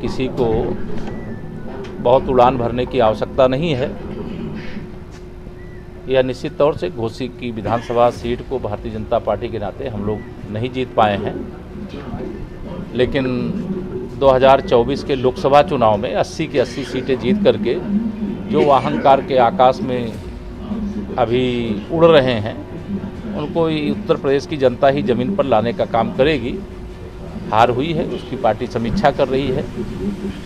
किसी को बहुत उड़ान भरने की आवश्यकता नहीं है। यह निश्चित तौर से घोसी की विधानसभा सीट को भारतीय जनता पार्टी के नाते हम लोग नहीं जीत पाए हैं, लेकिन 2024 के लोकसभा चुनाव में 80 की 80 सीटें जीत करके जो अहंकार के आकाश में अभी उड़ रहे हैं उनको उत्तर प्रदेश की जनता ही ज़मीन पर लाने का काम करेगी। हार हुई है, उसकी पार्टी समीक्षा कर रही है,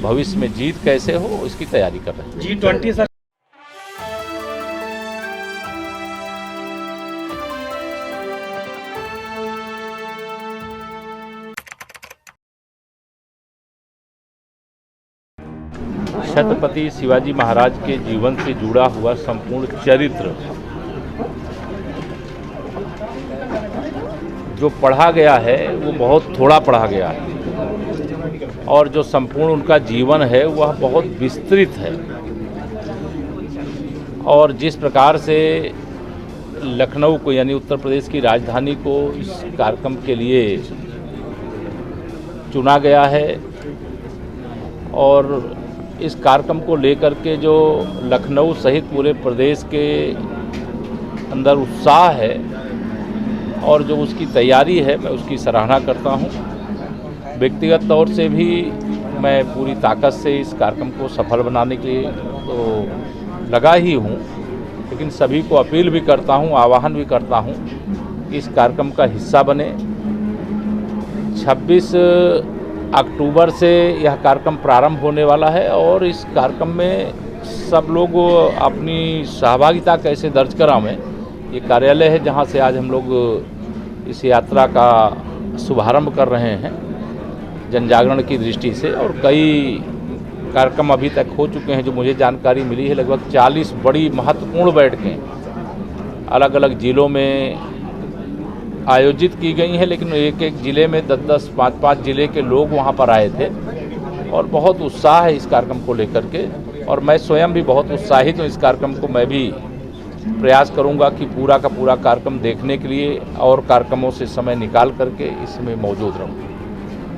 भविष्य में जीत कैसे हो इसकी तैयारी कर रही है। G20 सर छत्रपति शिवाजी महाराज के जीवन से जुड़ा हुआ संपूर्ण चरित्र जो पढ़ा गया है वो बहुत थोड़ा पढ़ा गया है, और जो संपूर्ण उनका जीवन है वह बहुत विस्तृत है। और जिस प्रकार से लखनऊ को यानी उत्तर प्रदेश की राजधानी को इस कार्यक्रम के लिए चुना गया है, और इस कार्यक्रम को लेकर के जो लखनऊ सहित पूरे प्रदेश के अंदर उत्साह है और जो उसकी तैयारी है, मैं उसकी सराहना करता हूं। व्यक्तिगत तौर से भी मैं पूरी ताकत से इस कार्यक्रम को सफल बनाने के लिए तो लगा ही हूं, लेकिन सभी को अपील भी करता हूं, आह्वान भी करता हूं कि इस कार्यक्रम का हिस्सा बने। 26 अक्टूबर से यह कार्यक्रम प्रारंभ होने वाला है और इस कार्यक्रम में सब लोग अपनी सहभागिता कैसे दर्ज करावें, ये कार्यालय है जहां से आज हम लोग इस यात्रा का शुभारंभ कर रहे हैं जन जागरण की दृष्टि से। और कई कार्यक्रम अभी तक हो चुके हैं, जो मुझे जानकारी मिली है लगभग 40 बड़ी महत्वपूर्ण बैठकें अलग अलग ज़िलों में आयोजित की गई हैं, लेकिन एक एक ज़िले में 10-10, 5-5 ज़िले के लोग वहां पर आए थे और बहुत उत्साह है इस कार्यक्रम को लेकर के। और मैं स्वयं भी बहुत उत्साहित हूँ इस कार्यक्रम को। मैं भी प्रयास करूंगा कि पूरा का पूरा कार्यक्रम देखने के लिए और कार्यक्रमों से समय निकाल करके इसमें मौजूद रहूं।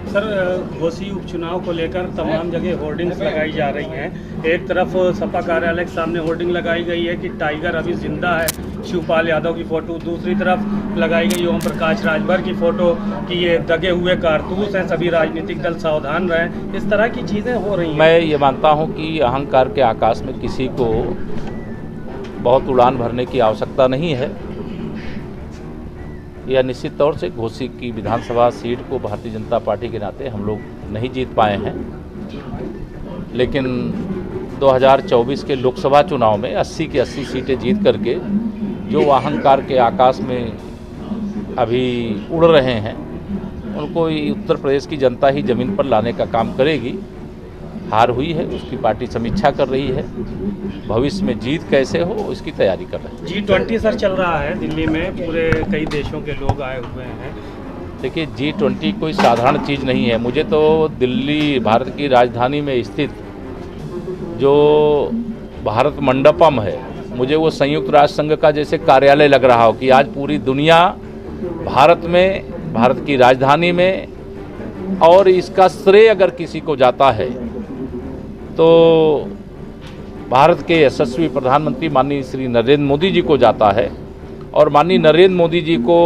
सर, घोसी उपचुनाव को लेकर तमाम जगह होर्डिंग्स लगाई जा रही हैं। एक तरफ सपा कार्यालय के सामने होर्डिंग लगाई गई है कि टाइगर अभी जिंदा है, शिवपाल यादव की फ़ोटो। दूसरी तरफ लगाई गई ओम प्रकाश राजभर की फ़ोटो कि ये दगे हुए कारतूस हैं, सभी राजनीतिक दल सावधान रहें। इस तरह की चीज़ें हो रही हैं। मैं ये मानता हूँ कि अहंकार के आकाश में किसी को बहुत उड़ान भरने की आवश्यकता नहीं है। यह निश्चित तौर से घोसी की विधानसभा सीट को भारतीय जनता पार्टी के नाते हम लोग नहीं जीत पाए हैं, लेकिन 2024 के लोकसभा चुनाव में 80 की 80 सीटें जीत करके जो अहंकार के आकाश में अभी उड़ रहे हैं उनको उत्तर प्रदेश की जनता ही ज़मीन पर लाने का काम करेगी। हार हुई है, उसकी पार्टी समीक्षा कर रही है, भविष्य में जीत कैसे हो इसकी तैयारी कर रहे हैं। G20 सर चल रहा है दिल्ली में, पूरे कई देशों के लोग आए हुए हैं। देखिए, G20 कोई साधारण चीज़ नहीं है। मुझे तो दिल्ली भारत की राजधानी में स्थित जो भारत मंडपम है, मुझे वो संयुक्त राष्ट्र संघ का जैसे कार्यालय लग रहा हो कि आज पूरी दुनिया भारत में, भारत की राजधानी में, और इसका श्रेय अगर किसी को जाता है तो भारत के यशस्वी प्रधानमंत्री माननीय श्री नरेंद्र मोदी जी को जाता है। और माननीय नरेंद्र मोदी जी को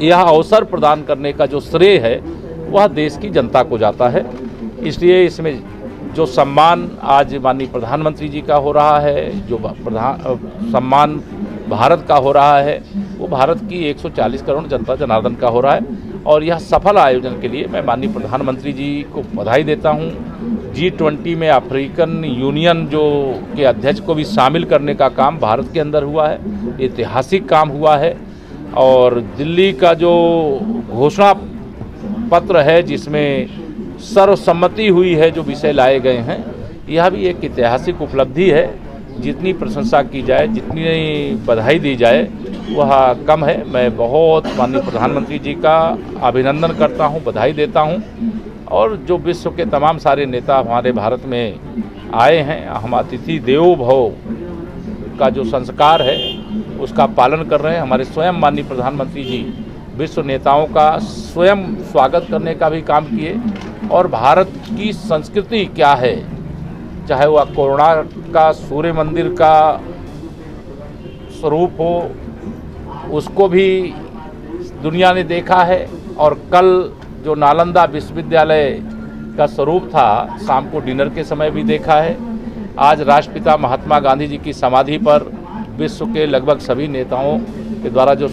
यह अवसर प्रदान करने का जो श्रेय है वह देश की जनता को जाता है। इसलिए इसमें जो सम्मान आज माननीय प्रधानमंत्री जी का हो रहा है, जो सम्मान भारत का हो रहा है, वो भारत की 140 करोड़ जनता जनार्दन का हो रहा है। और यह सफल आयोजन के लिए मैं माननीय प्रधानमंत्री जी को बधाई देता हूं। G20 में अफ्रीकन यूनियन जो के अध्यक्ष को भी शामिल करने का काम भारत के अंदर हुआ है, ऐतिहासिक काम हुआ है। और दिल्ली का जो घोषणा पत्र है जिसमें सर्वसम्मति हुई है, जो विषय लाए गए हैं, यह भी एक ऐतिहासिक उपलब्धि है। जितनी प्रशंसा की जाए, जितनी बधाई दी जाए वह कम है। मैं बहुत माननीय प्रधानमंत्री जी का अभिनंदन करता हूं, बधाई देता हूं। और जो विश्व के तमाम सारे नेता हमारे भारत में आए हैं, हम अतिथि देवो भव का जो संस्कार है उसका पालन कर रहे हैं। हमारे स्वयं माननीय प्रधानमंत्री जी विश्व नेताओं का स्वयं स्वागत करने का भी काम किए। और भारत की संस्कृति क्या है, चाहे वह कोणार्क का सूर्य मंदिर का स्वरूप हो, उसको भी दुनिया ने देखा है। और कल जो नालंदा विश्वविद्यालय का स्वरूप था, शाम को डिनर के समय भी देखा है। आज राष्ट्रपिता महात्मा गांधी जी की समाधि पर विश्व के लगभग सभी नेताओं के द्वारा जो